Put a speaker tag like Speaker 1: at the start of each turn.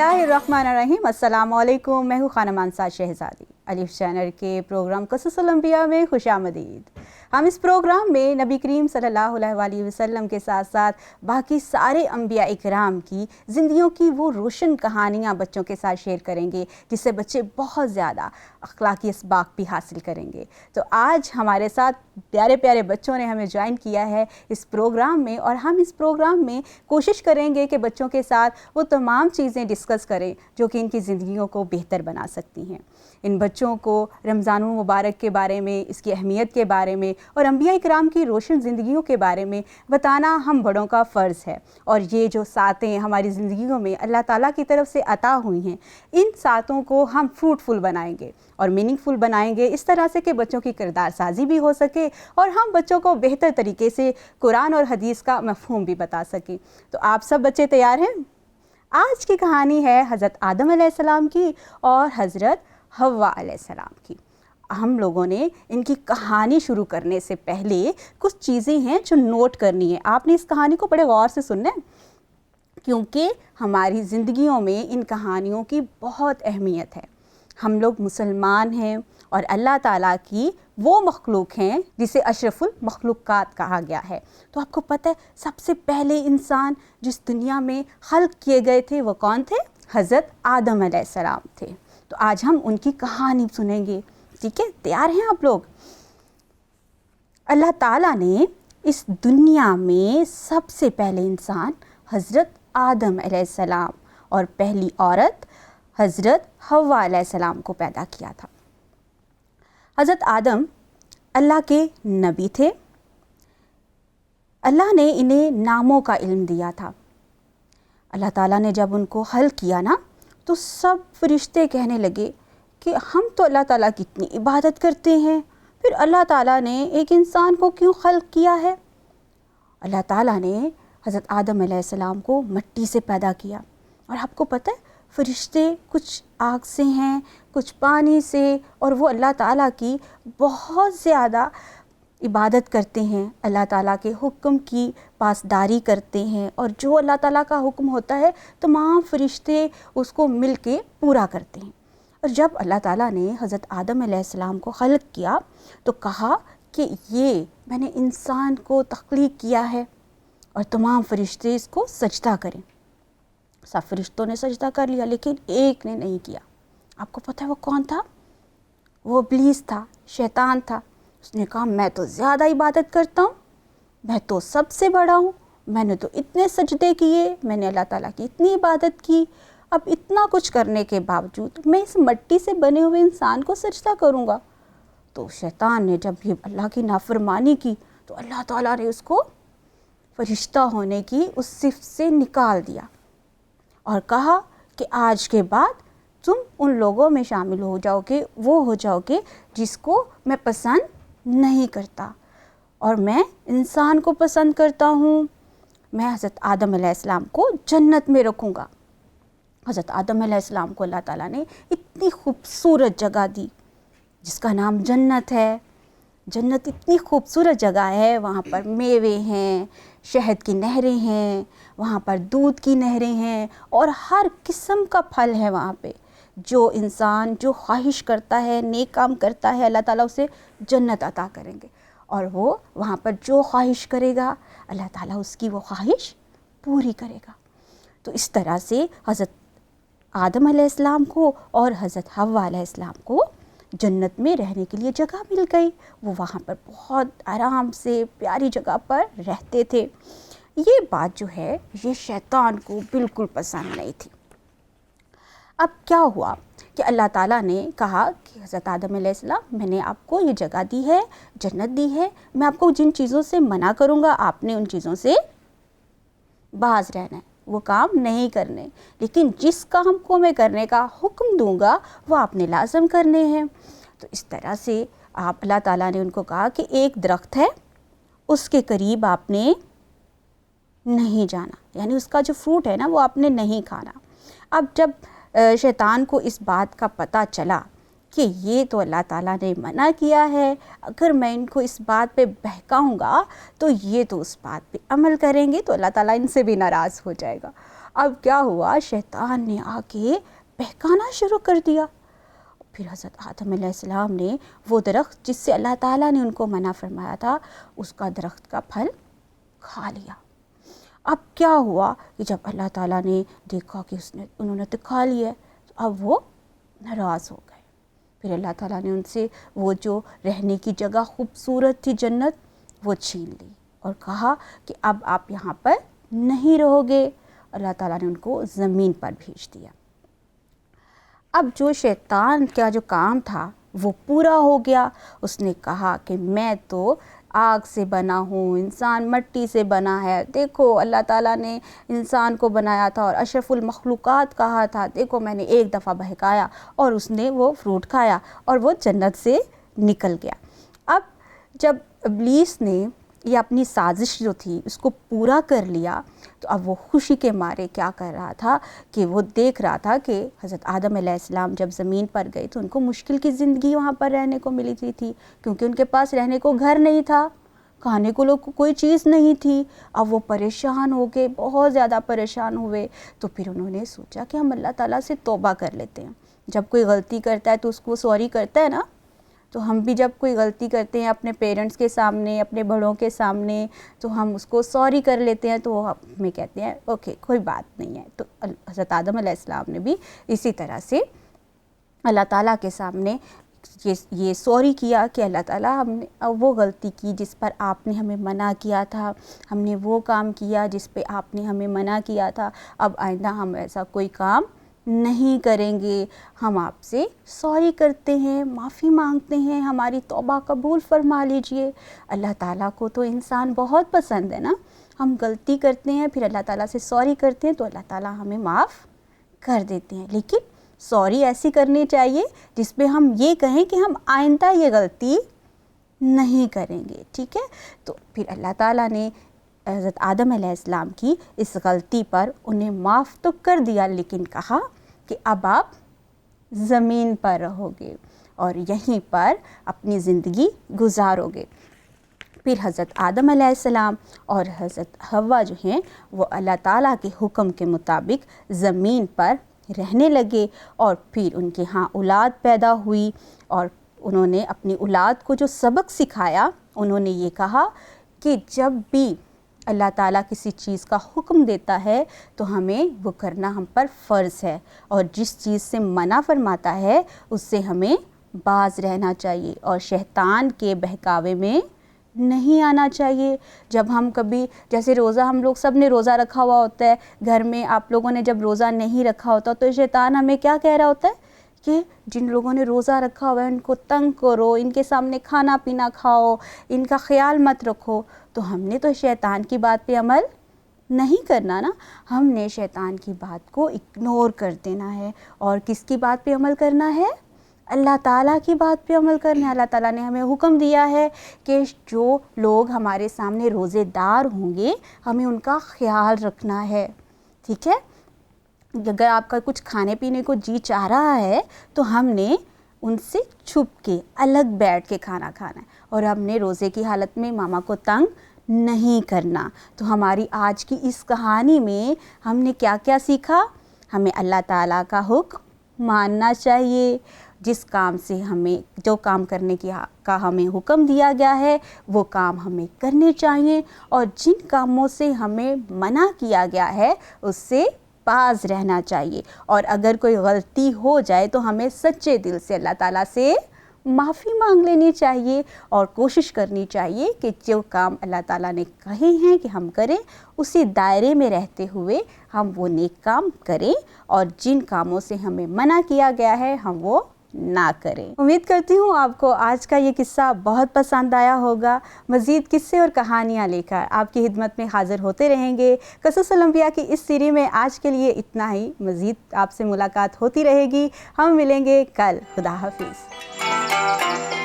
Speaker 1: बिस्मिल्लाहिर्रहमानिर्रहीम। अस्सलामुअलैकुम। मैं हूँ खानम अंसार शहज़ादी। अलिफ चैनल के प्रोग्राम क़ससुल अंबिया में खुशामदीद। हम इस प्रोग्राम में नबी करीम सल्लल्लाहु अलैहि वसल्लम के साथ साथ बाकी सारे अंबिया इकराम की ज़िंदगियों की वो रोशन कहानियाँ बच्चों के साथ शेयर करेंगे, जिससे बच्चे बहुत ज़्यादा अखलाकी इसबाक भी हासिल करेंगे। तो आज हमारे साथ प्यारे प्यारे बच्चों ने हमें ज्वाइन किया है इस प्रोग्राम में, और हम इस प्रोग्राम में कोशिश करेंगे कि बच्चों के साथ वो तमाम चीज़ें डिस्कस करें जो कि इनकी ज़िंदगियों को बेहतर बना सकती हैं। इन बच्चों को रमज़ानुल मुबारक के बारे में, इसकी अहमियत के बारे में और अंबिया इकराम की रोशन ज़िंदगियों के बारे में बताना हम बड़ों का फ़र्ज़ है। और ये जो सातें हमारी ज़िंदगियों में अल्लाह ताला की तरफ से अता हुई हैं, इन सातों को हम फ्रूटफुल बनाएंगे और मीनिंगफुल बनाएंगे, इस तरह से कि बच्चों की किरदार साजी भी हो सके और हम बच्चों को बेहतर तरीके से कुरान और हदीस का मफ़हूम भी बता सकें। तो आप सब बच्चे तैयार हैं? आज की कहानी है हज़रत आदम अलैहिस्सलाम की और हज़रत हव्वा अलैहिस्सलाम की। हम लोगों ने इनकी कहानी शुरू करने से पहले कुछ चीज़ें हैं जो नोट करनी है। आपने इस कहानी को बड़े गौर से सुनना है, क्योंकि हमारी ज़िंदगियों में इन कहानियों की बहुत अहमियत है। हम लोग मुसलमान हैं और अल्लाह ताला की वो मखलूक हैं जिसे अशरफुल मखलूक़ात कहा गया है। तो आपको पता है सबसे पहले इंसान जिस दुनिया में खल्क़ किए गए थे वो कौन थे? हज़रत आदम अलैहिस्सलाम थे। तो आज हम उनकी कहानी सुनेंगे। ठीक है, तैयार हैं आप लोग? अल्लाह ताला ने इस दुनिया में सबसे पहले इंसान हज़रत आदम अलैहिस्सलाम और पहली औरत हज़रत हव्वा अलैहिस्सलाम को पैदा किया था। हज़रत आदम अल्लाह के नबी थे। अल्लाह ने इन्हें नामों का इल्म दिया था। अल्लाह ताला ने जब उनको हल किया ना, तो सब फरिश्ते कहने लगे कि हम तो अल्लाह ताला की इतनी इबादत करते हैं, फिर अल्लाह ताला ने एक इंसान को क्यों खल्क़ किया है? अल्लाह ताला ने हज़रत आदम अलैहिस्सलाम को मिट्टी से पैदा किया, और आपको पता है फरिश्ते कुछ आग से हैं, कुछ पानी से, और वो अल्लाह ताला की बहुत ज़्यादा इबादत करते हैं, अल्लाह ताला के हुक्म की पासदारी करते हैं, और जो अल्लाह ताला का हुक्म होता है तमाम फरिश्ते उसको मिल के पूरा करते हैं। और जब अल्लाह ताला ने हज़रत आदम अलैहिस्सलाम को खल्क़ किया तो कहा कि ये मैंने इंसान को तख्लीक़ किया है और तमाम फरिश्ते इसको सजदा करें। सब फरिश्तों ने सजदा कर लिया, लेकिन एक ने नहीं किया। आपको पता है वो कौन था? वो इब्लीस था, शैतान था। उसने कहा मैं तो ज़्यादा इबादत करता हूँ, मैं तो सबसे बड़ा हूँ, मैंने तो इतने सजदे किए, मैंने अल्लाह ताला की इतनी इबादत की, अब इतना कुछ करने के बावजूद मैं इस मिट्टी से बने हुए इंसान को सजदा करूँगा। तो शैतान ने जब भी अल्लाह की नाफरमानी की तो अल्लाह ताला ने उसको फरिश्ता होने की उस सिफ़त से निकाल दिया और कहा कि आज के बाद तुम उन लोगों में शामिल हो जाओगे, वो हो जाओगे जिसको मैं पसंद नहीं करता, और मैं इंसान को पसंद करता हूँ। मैं हज़रत आदम अलैहिस्सलाम को जन्नत में रखूँगा। हज़रत आदम अलैहिस्सलाम को अल्लाह ताला ने इतनी खूबसूरत जगह दी जिसका नाम जन्नत है। जन्नत इतनी खूबसूरत जगह है, वहाँ पर मेवे हैं, शहद की नहरें हैं, वहाँ पर दूध की नहरें हैं, और हर किस्म का फल है वहाँ पे। जो इंसान जो ख्वाहिश करता है, नेक काम करता है, अल्लाह ताला उसे जन्नत अता करेंगे, और वो वहाँ पर जो ख्वाहिश करेगा अल्लाह ताला उसकी वो ख्वाहिश पूरी करेगा। तो इस तरह से हज़रत आदम अलैहिस्सलाम को और हज़रत हव्वा अलैहिस्सलाम को जन्नत में रहने के लिए जगह मिल गई। वो वहाँ पर बहुत आराम से प्यारी जगह पर रहते थे। ये बात जो है ये शैतान को बिल्कुल पसंद नहीं थी। अब क्या हुआ कि अल्लाह ताला ने कहा कि हज़रत आदम अलैहिस्सलाम मैंने आपको ये जगह दी है, जन्नत दी है, मैं आपको जिन चीज़ों से मना करूँगा आपने उन चीज़ों से बाज रहना है, वो काम नहीं करने, लेकिन जिस काम को मैं करने का हुक्म दूंगा वो आपने लाजम करने हैं। तो इस तरह से आप अल्लाह ताला ने उनको कहा कि एक दरख्त है उसके करीब आपने नहीं जाना, यानी उसका जो फ्रूट है ना वो आपने नहीं खाना। अब जब शैतान को इस बात का पता चला कि ये तो अल्लाह ताला ने मना किया है, अगर मैं इनको इस बात पे बहकाऊंगा तो ये तो उस बात पे अमल करेंगे, तो अल्लाह ताला इनसे भी नाराज़ हो जाएगा। اب کیا ہوا، شیطان نے آ کے بہکانا شروع کر دیا. پھر حضرت آدم علیہ السلام نے وہ درخت جس سے اللہ تعالیٰ نے ان کو منع فرمایا تھا، اس کا درخت کا پھل کھا لیا. اب کیا ہوا کہ جب اللہ تعالیٰ نے دیکھا کہ انہوں نے تو کھا لیا، تو اب وہ ناراض ہو گئے. پھر اللہ تعالیٰ نے ان سے وہ جو رہنے کی جگہ خوبصورت تھی جنت، وہ چھین لی اور کہا کہ اب آپ یہاں پر نہیں رہو گے. اللہ تعالیٰ نے ان کو زمین پر بھیج دیا. اب جو شیطان کا جو کام تھا وہ پورا ہو گیا. اس نے کہا کہ میں تو آگ سے بنا ہوں، انسان مٹی سے بنا ہے. دیکھو اللہ تعالیٰ نے انسان کو بنایا تھا اور اشرف المخلوقات کہا تھا، دیکھو میں نے ایک دفعہ بہکایا اور اس نے وہ فروٹ کھایا اور وہ جنت سے نکل گیا. اب جب ابلیس نے یہ اپنی سازش جو تھی اس کو پورا کر لیا، تو اب وہ خوشی کے مارے کیا کر رہا تھا کہ وہ دیکھ رہا تھا کہ حضرت آدم علیہ السلام جب زمین پر گئے تو ان کو مشکل کی زندگی وہاں پر رہنے کو ملی تھی کیونکہ ان کے پاس رہنے کو گھر نہیں تھا، کھانے کو کوئی چیز نہیں تھی. اب وہ پریشان ہو گئے، بہت زیادہ پریشان ہوئے. تو پھر انہوں نے سوچا کہ ہم اللہ تعالیٰ سے توبہ کر لیتے ہیں. جب کوئی غلطی کرتا ہے تو اس کو سوری کرتا ہے نا، تو ہم بھی جب کوئی غلطی کرتے ہیں اپنے پیرنٹس کے سامنے، اپنے بڑوں کے سامنے، تو ہم اس کو سوری کر لیتے ہیں، تو وہ ہمیں کہتے ہیں اوکے کوئی بات نہیں ہے. تو حضرت آدم علیہ السلام نے بھی اسی طرح سے اللہ تعالیٰ کے سامنے یہ سوری کیا کہ اللہ تعالیٰ ہم نے وہ غلطی کی جس پر آپ نے ہمیں منع کیا تھا، ہم نے وہ کام کیا جس پہ آپ نے ہمیں منع کیا تھا. اب آئندہ ہم ایسا کوئی کام نہیں کریں گے. ہم آپ سے سوری کرتے ہیں، معافی مانگتے ہیں، ہماری توبہ قبول فرما لیجئے. اللہ تعالیٰ کو تو انسان بہت پسند ہے نا. ہم غلطی کرتے ہیں پھر اللہ تعالیٰ سے سوری کرتے ہیں تو اللہ تعالیٰ ہمیں معاف کر دیتے ہیں. لیکن سوری ایسی کرنی چاہیے جس پہ ہم یہ کہیں کہ ہم آئندہ یہ غلطی نہیں کریں گے. ٹھیک ہے، تو پھر اللہ تعالیٰ نے حضرت آدم علیہ السلام کی اس غلطی پر انہیں معاف تو کر دیا، لیکن کہا کہ اب آپ زمین پر رہو گے اور یہیں پر اپنی زندگی گزارو گے. پھر حضرت آدم علیہ السلام اور حضرت حوا جو ہیں وہ اللہ تعالیٰ کے حکم کے مطابق زمین پر رہنے لگے، اور پھر ان کے ہاں اولاد پیدا ہوئی. اور انہوں نے اپنی اولاد کو جو سبق سکھایا، انہوں نے یہ کہا کہ جب بھی اللہ تعالیٰ کسی چیز کا حکم دیتا ہے تو ہمیں وہ کرنا ہم پر فرض ہے، اور جس چیز سے منع فرماتا ہے اس سے ہمیں باز رہنا چاہیے اور شیطان کے بہکاوے میں نہیں آنا چاہیے. جب ہم کبھی جیسے روزہ ہم لوگ سب نے روزہ رکھا ہوا ہوتا ہے گھر میں، آپ لوگوں نے جب روزہ نہیں رکھا ہوتا تو شیطان ہمیں کیا کہہ رہا ہوتا ہے کہ جن لوگوں نے روزہ رکھا ہوا ہے ان کو تنگ کرو، ان کے سامنے کھانا پینا کھاؤ، ان کا خیال مت رکھو. تو ہم نے تو شیطان کی بات پہ عمل نہیں کرنا نا، ہم نے شیطان کی بات کو اگنور کر دینا ہے اور کس کی بات پہ عمل کرنا ہے؟ اللہ تعالیٰ کی بات پہ عمل کرنا ہے. اللہ تعالیٰ نے ہمیں حکم دیا ہے کہ جو لوگ ہمارے سامنے روزے دار ہوں گے ہمیں ان کا خیال رکھنا ہے. ٹھیک ہے، اگر آپ کا کچھ کھانے پینے کو جی چاہ رہا ہے تو ہم نے ان سے چھپ کے الگ بیٹھ کے کھانا کھانا ہے، اور ہم نے روزے کی حالت میں ماما کو تنگ نہیں کرنا. تو ہماری آج کی اس کہانی میں ہم نے کیا کیا سیکھا؟ ہمیں اللہ تعالیٰ کا حکم ماننا چاہیے، جس کام سے ہمیں جو کام کرنے کا ہمیں حکم دیا گیا ہے وہ کام ہمیں کرنے چاہیے، اور جن کاموں سے ہمیں منع کیا گیا ہے اس سے باز رہنا چاہیے. اور اگر کوئی غلطی ہو جائے تو ہمیں سچے دل سے اللہ تعالیٰ سے معافی مانگ لینی چاہیے اور کوشش کرنی چاہیے کہ جو کام اللہ تعالیٰ نے کہے ہیں کہ ہم کریں اسی دائرے میں رہتے ہوئے ہم وہ نیک کام کریں، اور جن کاموں سے ہمیں منع کیا گیا ہے ہم وہ نہ کریں. امید کرتی ہوں آپ کو آج کا یہ قصہ بہت پسند آیا ہوگا. مزید قصے اور کہانیاں لے کر آپ کی خدمت میں حاضر ہوتے رہیں گے. قصص الانبیاء کی اس سیری میں آج کے لیے اتنا ہی. مزید آپ سے ملاقات ہوتی رہے گی. ہم ملیں گے کل. خدا حافظ.